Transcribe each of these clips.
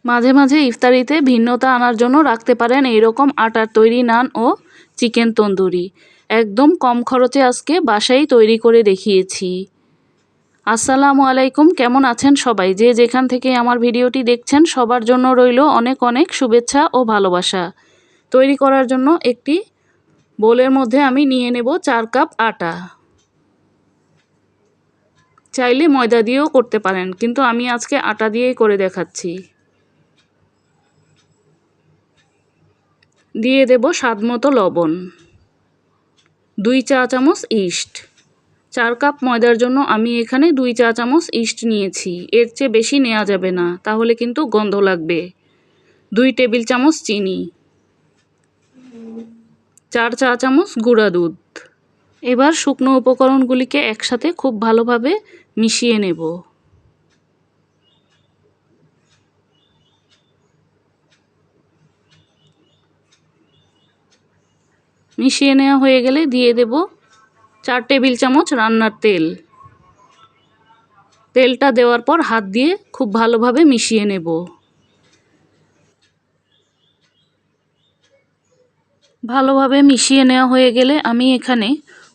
মাঝে মাঝে ইফতারিতে ভিন্নতা আনার জন্য রাখতে পারেন এইরকম আটার তৈরি নান ও চিকেন তন্দুরি। একদম কম খরচে আজকে বাসায় তৈরি করে দেখিয়েছি। আসসালামু আলাইকুম, কেমন আছেন সবাই? যে যেখান থেকে আমার ভিডিওটি দেখছেন সবার জন্য রইল অনেক অনেক শুভেচ্ছা ও ভালোবাসা। তৈরি করার জন্য একটি বোলের মধ্যে আমি নিয়ে নেব 4 কাপ আটা। চাইলে ময়দা দিয়েও করতে পারেন, কিন্তু আমি আজকে আটা দিয়েই করে দেখাচ্ছি। দিয়ে দেব স্বাদমতো লবণ, 2 চা চামচ ইস্ট। 4 কাপ ময়দার জন্য আমি এখানে 2 চা চামচ ইস্ট নিয়েছি, এর চেয়ে বেশি নেওয়া যাবে না, তাহলে কিন্তু গন্ধ লাগবে। 2 টেবিল চামচ চিনি, 4 চা চামচ গুঁড়া দুধ। এবার শুকনো উপকরণগুলিকে একসাথে খুব ভালোভাবে মিশিয়ে নেব। মিশিয়ে নেওয়া হয়ে গেলে দিয়ে দেব 4 টেবিল চামচ রান্নার তেল। তেলটা দেওয়ার পর হাত দিয়ে খুব ভালোভাবে মিশিয়ে নেব। ভালোভাবে মিশিয়ে নেওয়া হয়ে গেলে আমি এখানে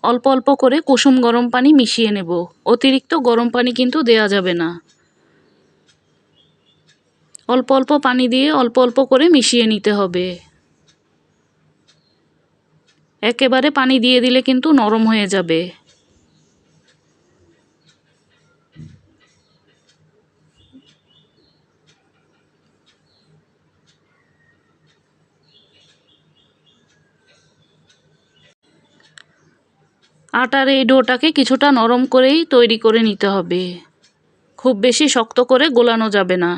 অল্প অল্প করে কুসুম গরম পানি মিশিয়ে নেব। অতিরিক্ত গরম পানি কিন্তু দেয়া যাবে না। অল্প অল্প পানি দিয়ে অল্প অল্প করে মিশিয়ে নিতে হবে। একেবারে পানি দিয়ে দিলে কিন্তু নরম হয়ে যাবে। আটার এই ডোটাকে কিছুটা নরম করেই তৈরি করে নিতে হবে। খুব বেশি শক্ত করে গোলানো যাবে না।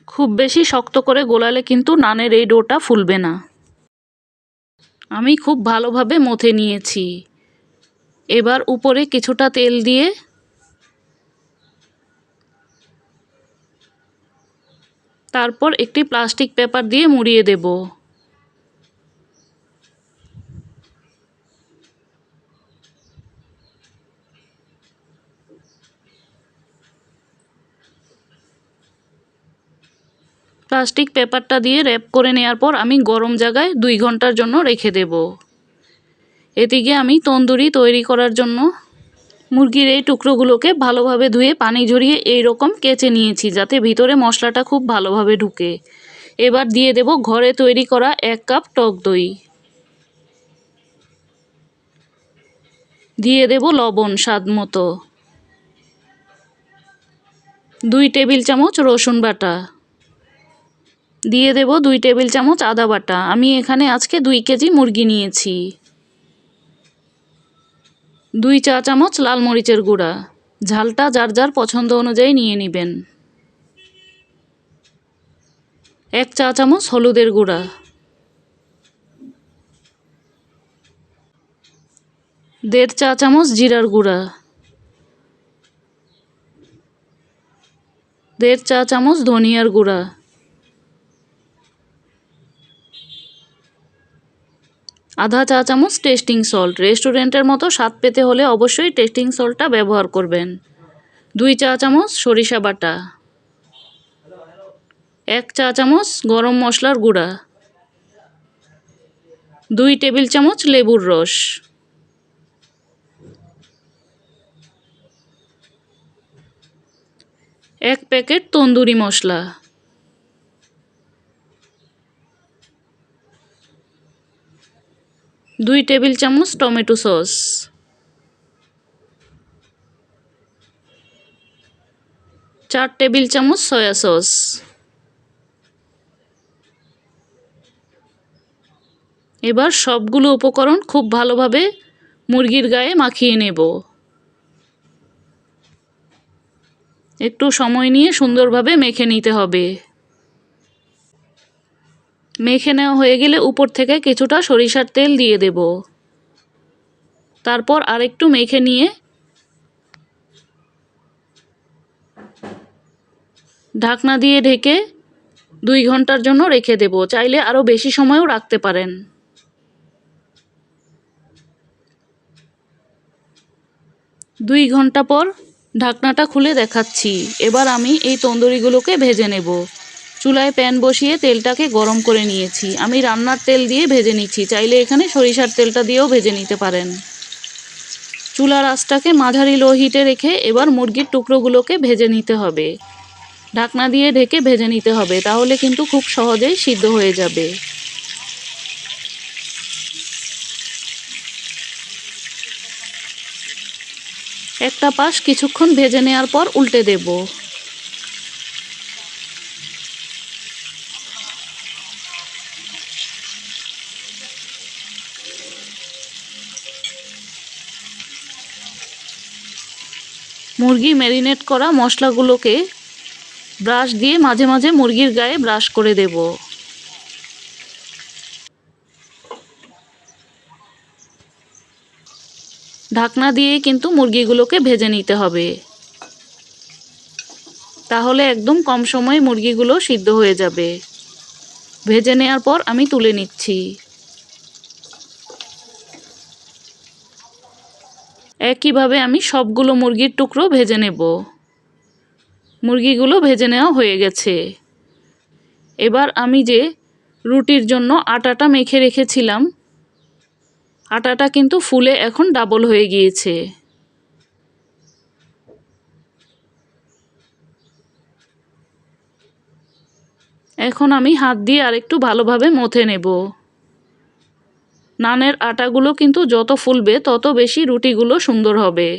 খুব বেশি শক্ত করে গোলালে কিন্তু নানের এই ডোটা ফুলবে না। আমি খুব ভালোভাবে মথে নিয়েছি। এবার উপরে কিছুটা তেল দিয়ে তারপর একটি প্লাস্টিক পেপার দিয়ে মুড়িয়ে দেব। প্লাস্টিক পেপারটা দিয়ে র্যাপ করে নেওয়ার পর আমি গরম জায়গায় 2 ঘন্টার জন্য রেখে দেব। এদিকে আমি তন্দুরি তৈরি করার জন্য মুরগির এই টুকরোগুলোকে ভালোভাবে ধুয়ে পানি ঝরিয়ে এইরকম কেচে নিয়েছি, যাতে ভিতরে মশলাটা খুব ভালোভাবে ঢুকে। এবার দিয়ে দেব ঘরে তৈরি করা 1 কাপ টক দই। দিয়ে দেব লবণ স্বাদ মতো। 2 টেবিল চামচ রসুন বাটা। দিয়ে দেব 2 টেবিল চামচ আদা বাটা। আমি এখানে আজকে 2 কেজি মুরগি নিয়েছি। 2 চা চামচ লাল মরিচের গুঁড়া। ঝালটা যার যার পছন্দ অনুযায়ী নিয়ে নেবেন। 1 চা চামচ হলুদের গুঁড়া। 1.5 চা চামচ জিরার গুঁড়া। 1.5 চা চামচ ধনিয়ার গুঁড়া। আধা চা চামচ টেস্টিং সল্ট। রেস্টুরেন্টের মতো স্বাদ পেতে হলে অবশ্যই টেস্টিং সল্টটা ব্যবহার করবেন। 2 চা চামচ সরিষা বাটা। 1 চা চামচ গরম মশলার গুঁড়া। 2 টেবিল চামচ লেবুর রস। 1 প্যাকেট তন্দুরি মশলা। 2 টেবিল চামচ টমেটো সস। 4 টেবিল চামচ সয়া সস। এবার সবগুলো উপকরণ খুব ভালোভাবে মুরগির গায়ে মাখিয়ে নেব। একটু সময় নিয়ে সুন্দরভাবে মেখে নিতে হবে। মেখে নেওয়া হয়ে গেলে উপর থেকে কিছুটা সরিষার তেল দিয়ে দেব। তারপর আরেকটু মেখে নিয়ে ঢাকনা দিয়ে ঢেকে 2 ঘন্টার জন্য রেখে দেব। চাইলে আরও বেশি সময়ও রাখতে পারেন। 2 ঘন্টা পর ঢাকনাটা খুলে দেখাচ্ছি। এবার আমি এই তন্দুরিগুলোকে ভেজে নেব। চুলায় প্যান বসিয়ে তেলটাকে গরম করে নিয়েছি। আমি রান্নার তেল দিয়ে ভেজে নিচ্ছি, চাইলে এখানে সরিষার তেলটা দিয়েও ভেজে নিতে পারেন। চুলার আঁচটাকে মাঝারি লো হিটে রেখে এবার মুরগির টুকরোগুলোকে ভেজে নিতে হবে। ঢাকনা দিয়ে ঢেকে ভেজে নিতে হবে, তাহলে কিন্তু খুব সহজেই সিদ্ধ হয়ে যাবে। একটা পাশ কিছুক্ষণ ভেজে নেওয়ার পর উল্টে দেব। মুরগি ম্যারিনেট করা মশলাগুলোকে ব্রাশ দিয়ে মাঝে মাঝে মুরগির গায়ে ব্রাশ করে দেব। ঢাকনা দিয়ে কিন্তু মুরগিগুলোকে ভেজে নিতে হবে, তাহলে একদম কম সময়ে মুরগিগুলো সিদ্ধ হয়ে যাবে। ভেজে নেওয়ার পর আমি তুলে নিচ্ছি। একইভাবে আমি সবগুলো মুরগির টুকরো ভেজে নেব। মুরগিগুলো ভেজে নেওয়া হয়ে গেছে। এবার আমি যে রুটির জন্য আটাটা মেখে রেখেছিলাম, আটাটা কিন্তু ফুলে এখন ডাবল হয়ে গিয়েছে। এখন আমি হাত দিয়ে আরেকটু ভালোভাবে মথে নেব। নানের আটাগুলো কিন্তু যত ফুলবে তত বেশি রুটিগুলো সুন্দর হবে।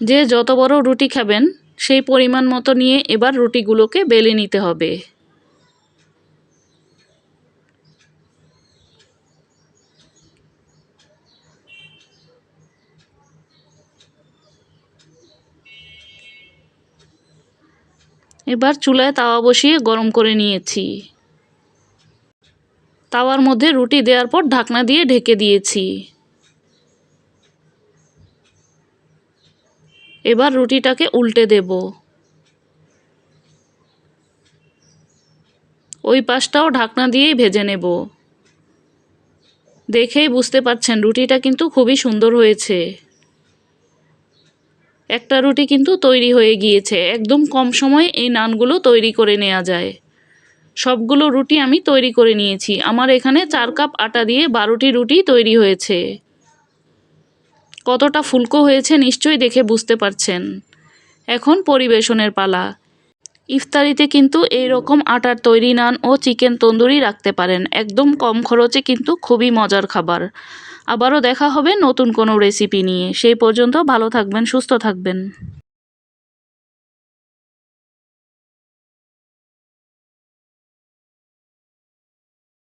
যে যত বড় রুটি খাবেন সেই পরিমাণ মতো নিয়ে এবার রুটিগুলোকে বেলে নিতে হবে। এবার চুলায় তাওয়া বসিয়ে গরম করে নিয়েছি। তাওয়ার মধ্যে রুটি দেওয়ার পর ঢাকনা দিয়ে ঢেকে দিয়েছি। এবার রুটিটাকে উল্টে দেব। ওই পাশটাও ঢাকনা দিয়েই ভেজে নেব। দেখেই বুঝতে পারছেন রুটিটা কিন্তু খুবই সুন্দর হয়েছে। একটা রুটি কিন্তু তৈরি হয়ে গিয়েছে। একদম কম সময়ে এই নানগুলো তৈরি করে নেওয়া যায়। সবগুলো রুটি আমি তৈরি করে নিয়েছি। আমার এখানে 4 কাপ আটা দিয়ে 12টি রুটি তৈরি হয়েছে। কতটা ফুলকো হয়েছে নিশ্চয়ই দেখে বুঝতে পারছেন। এখন পরিবেশনের পালা। ইফতারিতে কিন্তু এই রকম আটার তৈরি নান ও চিকেন তন্দুরি রাখতে পারেন। একদম কম খরচে কিন্তু খুবই মজার খাবার। আবারও দেখা হবে নতুন কোনো রেসিপি নিয়ে। সেই পর্যন্ত ভালো থাকবেন, সুস্থ থাকবেন।